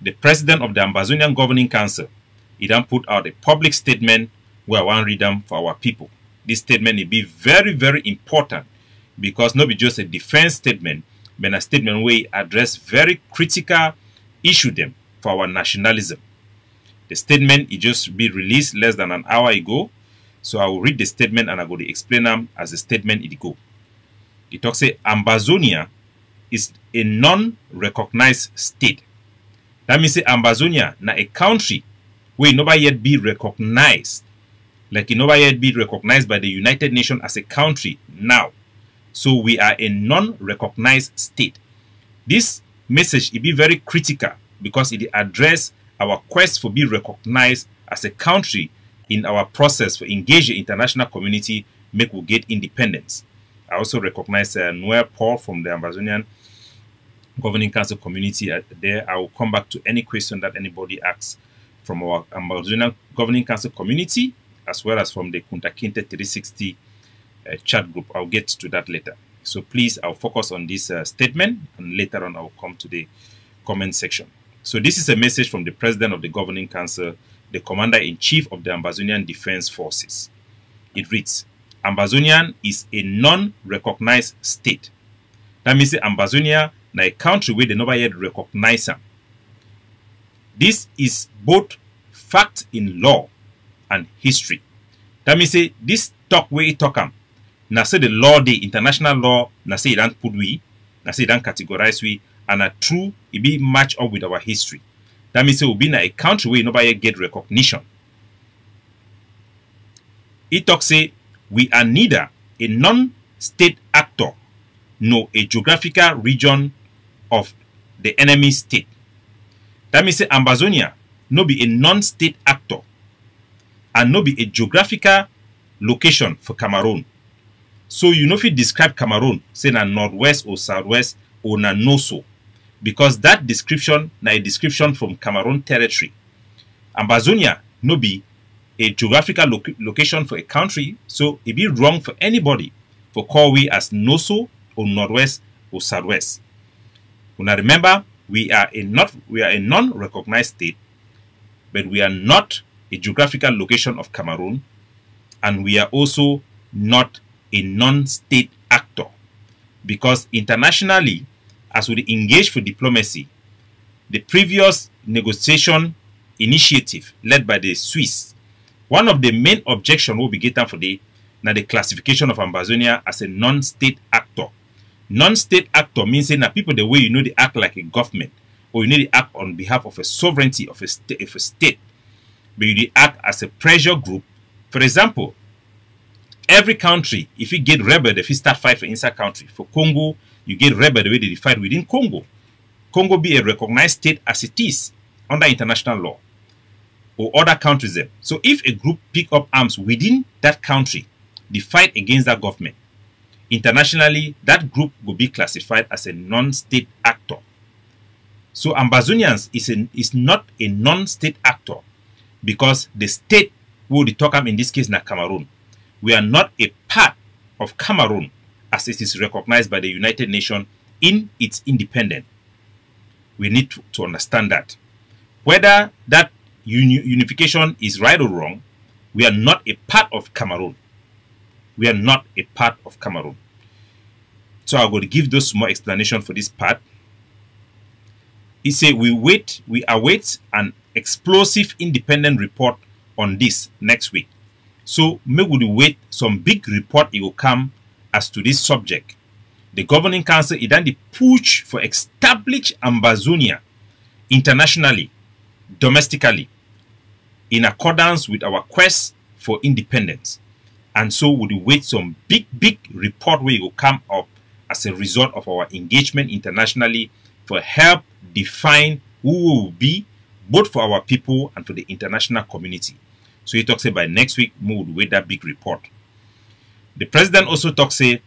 the president of the Ambazonian Governing Council, he then put out a public statement where I want to read them for our people. This statement will be very, very important because not be just a defense statement, but a statement where he address very critical issue them for our nationalism. The statement it just be released less than an hour ago, so I will read the statement and I go to explain them as the statement it go. It talks say Ambazonia is a non-recognized state. That means say Ambazonia na a country where it never yet be recognized, like it never yet be recognized by the United Nations as a country now. So we are a non-recognized state. This message it be very critical because it address our quest for being recognized as a country in our process for engage the international community make we get independence. I also recognize Noel Paul from the Ambazonian Governing Council community there. I will come back to any question that anybody asks from our Ambazonian Governing Council community as well as from the Kunta Kinte 360 chat group. I'll get to that later. So please, I'll focus on this statement and later on I'll come to the comment section. So this is a message from the President of the Governing Council, the Commander-in-Chief of the Ambazonian Defense Forces. It reads, Ambazonian is a non-recognized state. That means Ambazonia is a country where they never yet recognize them. This is both fact in law and history. That means this talk where it talk na say the law, the international law, na say it don't put we, na say it don't categorize we, and a true, it be match up with our history. That means we'll be in a country where nobody get recognition. It talks say we are neither a non-state actor nor a geographical region of the enemy state. That means say Ambazonia no be a non-state actor and no be a geographical location for Cameroon. So you know if you describe Cameroon, say na northwest or southwest or na no-so, because that description na a description from Cameroon territory. Ambazonia no be a geographical location for a country, so it be wrong for anybody for call we as no-so or northwest or southwest. Now remember, we are a non-recognized state, but we are not a geographical location of Cameroon, and we are also not a non-state actor, because internationally, as we engage for diplomacy, the previous negotiation initiative led by the Swiss, one of the main objections will be given for the classification of Ambazonia as a non-state actor. Non-state actor means that people the way you know they act like a government, or you know they act on behalf of a sovereignty of a state, but you act as a pressure group. For example, every country, if you get rebel, if you start fight for inside country, for Congo, you get rebel the way they fight within Congo. Congo be a recognized state as it is under international law, or other countries there. So if a group pick up arms within that country, they fight against that government, internationally, that group will be classified as a non-state actor. So Ambazonians is not a non-state actor because the state who they talk in this case na Cameroon. We are not a part of Cameroon as it is recognized by the United Nations in its independence. We need to understand that. Whether that unification is right or wrong, we are not a part of Cameroon. We are not a part of Cameroon. So I'm going to give those more explanation for this part. He said we await an explosive independent report on this next week. So may we wait some big report it will come as to this subject. The Governing Council is then the push for establish Ambazonia internationally, domestically, in accordance with our quest for independence. And so we wait some big report where it will come up as a result of our engagement internationally for help define who we will be, both for our people and for the international community. So he talks about next week, we will wait that big report. The president also talks say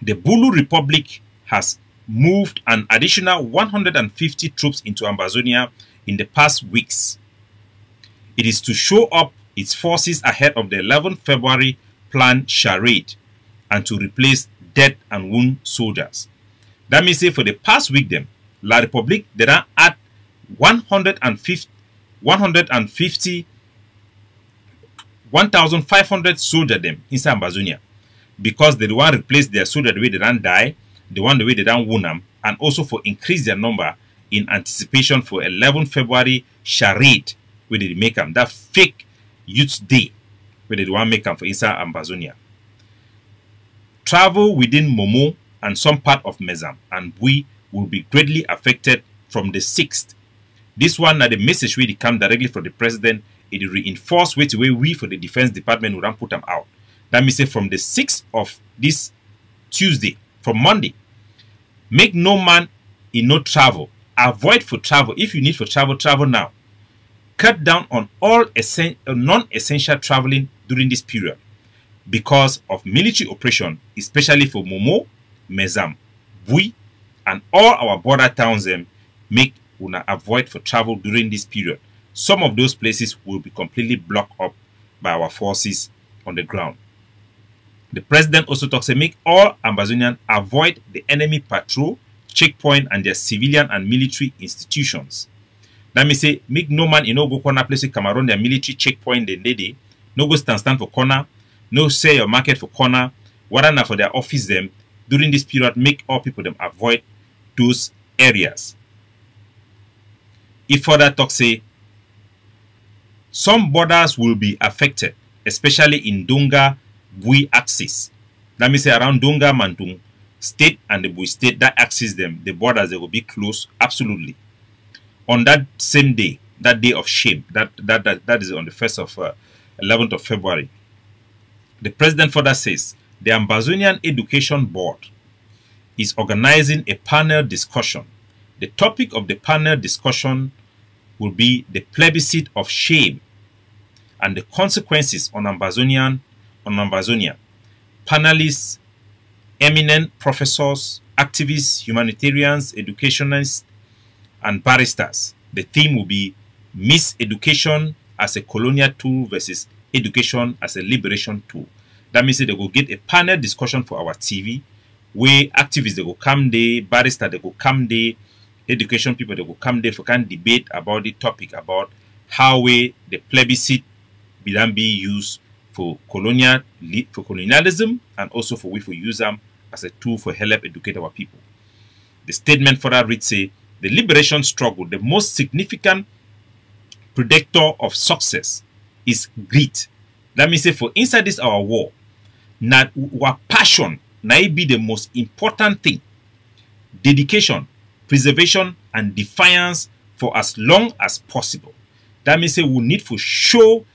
the Bulu Republic has moved an additional 150 troops into Ambazonia in the past weeks. It is to show up its forces ahead of the 11th February planned charade and to replace dead and wounded soldiers. That means say for the past week, La Republique they don't add 150 1,500 soldiers them inside Ambazonia, because they want to replace their soldier the way they don't die, the one the way they don't wound them, and also for increase their number in anticipation for 11 February charade where they make them that fake youth day where they want to make them for inside Ambazonia. Travel within Momo and some part of Mezam and Bui will be greatly affected from the 6th. This one now the message where they come directly from the president. It will reinforce which way we for the defense department will put them out. That means say from the 6th of this Tuesday, from Monday, make no man in no travel. Avoid for travel. If you need for travel, travel now. Cut down on all non-essential traveling during this period because of military operation, especially for Momo, Mezam, Bui, and all our border towns. Make una avoid for travel during this period. Some of those places will be completely blocked up by our forces on the ground. The president also talks to make all Ambazonians avoid the enemy patrol, checkpoint, and their civilian and military institutions. That means say make no man in no go corner place Cameroon their military checkpoint then they no go stand for corner, no sell your market for corner, whether not for their office them during this period. Make all people them avoid those areas. If further talk say some borders will be affected, especially in Dunga Bui axis. That means say around Dunga Mantung state and the Bui state that axis them, the borders they will be closed absolutely. On that same day, that day of shame, that is on the 1st of 11th of February. The president further says the Ambazonian Education Board is organizing a panel discussion. The topic of the panel discussion will be the plebiscite of shame and the consequences on Ambazonia. Panelists, eminent professors, activists, humanitarians, educationists, and barristers. The theme will be miseducation as a colonial tool versus education as a liberation tool. That means that they will get a panel discussion for our TV where activists they will come there, barristers they will come there, education people they will come there for can debate about the topic about how the plebiscite will be used for colonialism and also for we for use them as a tool for help educate our people. The statement further reads say the liberation struggle, the most significant predictor of success is grit. That means say for inside this our war, not our passion may be the most important thing. Dedication, preservation, and defiance for as long as possible. That means say we need to show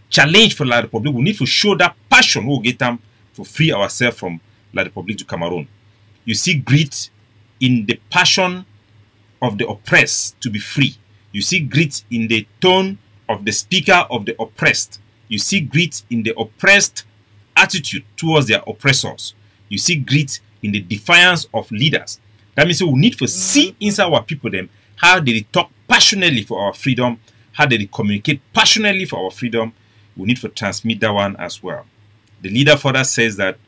challenge for La Republic. We need to show that passion we'll get them to free ourselves from La Republic to Cameroon. You see grit in the passion of the oppressed to be free. You see grit in the tone of the speaker of the oppressed. You see grit in the oppressed attitude towards their oppressors. You see grit in the defiance of leaders. That means we need to see inside our people them how they talk passionately for our freedom, how they communicate passionately for our freedom. We need to transmit that one as well. The leader further says that,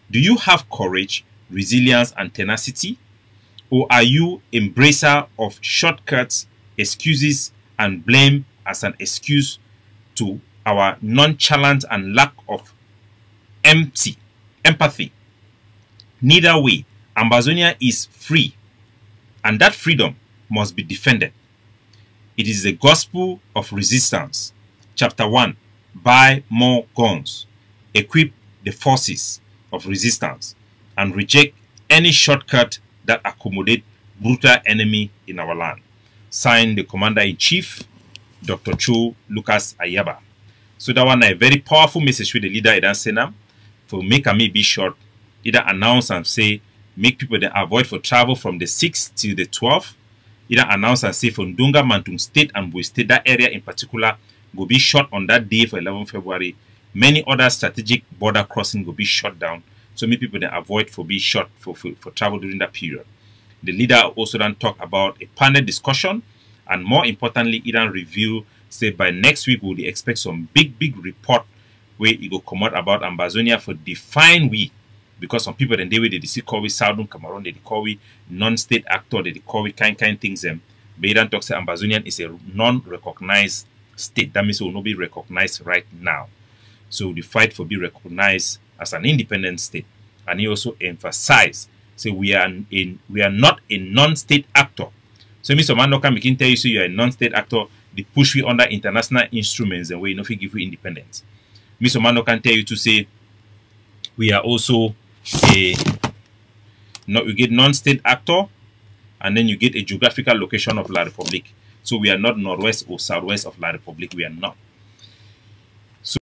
do you have courage, resilience, and tenacity? Or are you embracer of shortcuts, excuses, and blame as an excuse to our nonchalant and lack of empathy? Neither way, Ambazonia is free, and that freedom must be defended. It is the gospel of resistance. Chapter 1. Buy more guns. Equip the forces of resistance and reject any shortcut that accommodate brutal enemy in our land. Signed, the Commander-in-Chief, Dr. Cho Lucas Ayaba. So that one a very powerful message with the leader Idan Senam for make a me be short. Either announce and say make people then avoid for travel from the 6th to the 12th. Either announce and say from Dunga, Mantung State and Bui State, that area in particular will be shut on that day for 11 February. Many other strategic border crossing will be shut down. So many people then avoid for be shut for travel during that period. The leader also then talk about a panel discussion and more importantly, it then review, say by next week we'll expect some big report where it will come out about Ambazonia for define we. Because some people then they see call we Southern Cameroon, they call we non-state actor, they call we kind things them. Beiran talks say Ambazonian is a non-recognized state. That means it will not be recognized right now. So the fight for be recognized as an independent state. And he also emphasized, say we are not a non-state actor. So Mr. Man can begin tell you so you are a non-state actor, they push you under international instruments and we not give you independence. Mr. Man can tell you to say we are also you get non-state actor, and then you get a geographical location of La Republique. So we are not northwest or southwest of La Republique. We are not.